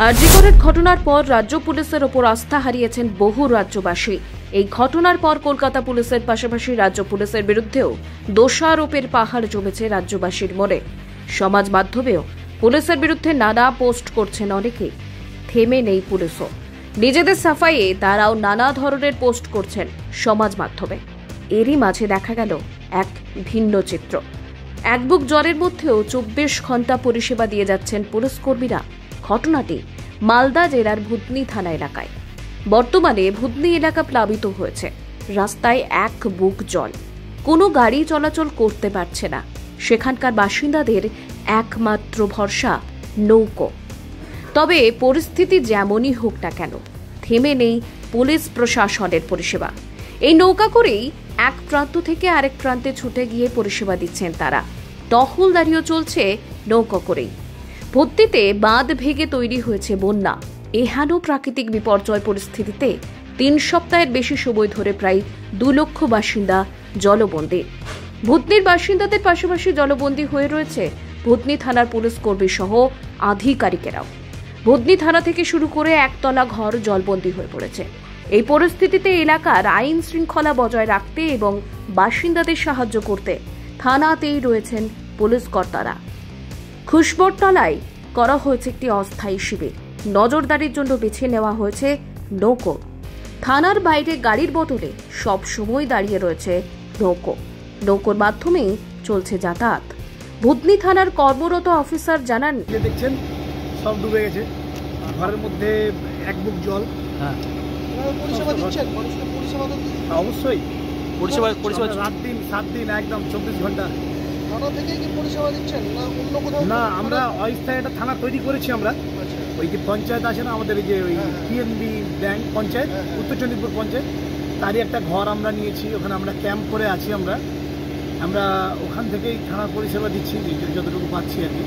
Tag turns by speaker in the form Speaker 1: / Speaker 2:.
Speaker 1: আরজি করের ঘটনার পর রাজ্য পুলিশের ওপর আস্থা হারিয়েছেন বহু রাজ্যবাসী। এই ঘটনার পর কলকাতা পুলিশের পাশাপাশি রাজ্য পুলিশের বিরুদ্ধেও দোষারোপের পাহাড় জমেছে রাজ্যবাসীর মনে। সমাজ মাধ্যমেও পুলিশের বিরুদ্ধে নানা পোস্ট করছেন অনেকে। থেমে নেই পুলিশও। নিজেদের সাফাইয়ে তারাও নানা ধরনের পোস্ট করছেন সমাজ মাধ্যমে। এরই মাঝে দেখা গেল এক ভিন্ন চিত্র। এক বুক জ্বরের মধ্যেও 24 ঘন্টা পরিষেবা দিয়ে যাচ্ছেন পুলিশ কর্মীরা। ঘটনাটি মালদা জেলার ভুতনি থানা এলাকায়। বর্তমানে ভুতনি এলাকা প্লাবিত হয়েছে। রাস্তায় এক বুক জল, কোনো গাড়ি চলাচল করতে পারছে না। সেখানকার বাসিন্দাদের একমাত্র ভরসা নৌকো। তবে পরিস্থিতি যেমনই হোক না কেন, থেমে নেই পুলিশ প্রশাসনের পরিষেবা। এই নৌকা করেই এক প্রান্ত থেকে আরেক প্রান্তে ছুটে গিয়ে পরিষেবা দিচ্ছেন তারা। টহলদারিও চলছে নৌকা করেই। ভর্তিতে বাঁধ ভেঙে তৈরি হয়েছে বন্যা। এহেন প্রাকৃতিক বিপর্যয় পরিস্থিতিতে 3 সপ্তাহের বেশি সময় ধরে প্রায় 2 লক্ষ বাসিন্দা জলবন্দী। ভুতনির বাসিন্দাদের পাশাপাশি জলবন্দী হয়ে রয়েছে ভুতনি থানার পুলিশ কর্মী সহ আধিকারিকেরাও। ভুতনি থানা থেকে শুরু করে একতলা ঘর জলবন্দী হয়ে পড়েছে। এই পরিস্থিতিতে এলাকার আইন শৃঙ্খলা বজায় রাখতে এবং বাসিন্দাদের সাহায্য করতে থানাতেই রয়েছেন পুলিশ কর্তারা। খুশবরতলায় করা হয়েছে একটি অস্থায়ী শিবির। নজরদারির জন্য বেছে নেওয়া হয়েছে নৌকো। থানার বাইরে গাড়ির বদলে সব সময় দাঁড়িয়ে রয়েছে নৌকো। নৌকোর মাধ্যমেই চলছে যাতায়াত। ভুতনি থানার কর্মরত অফিসার জানান,
Speaker 2: দেখছেন সব ডুবে গেছে, ঘরের মধ্যে এক বুক জল।
Speaker 3: পরিষেবা দিচ্ছেন মানুষকে? পরিষেবা তো
Speaker 2: অবশ্যই
Speaker 4: পরিষেবা
Speaker 2: রাত দিন 7 দিন একদম 24 ঘন্টা।
Speaker 3: থানা থেকে কি পরিষেবা দিচ্ছেন না অন্য কোথাও?
Speaker 2: না, আমরা অস্থায়ী একটা থানা তৈরি করেছি। আমরা ওই যে পঞ্চায়েত আছে না আমাদের, যে ওই পিএনবি ব্যাংক পঞ্চায়েত, উত্তর চণ্ডীপুর পঞ্চায়েত, তারই একটা ঘর আমরা নিয়েছি। ওখানে আমরা ক্যাম্প করে আছি। আমরা ওখান থেকেই থানা পরিষেবা দিচ্ছি যতটুকু পাচ্ছি আর কি।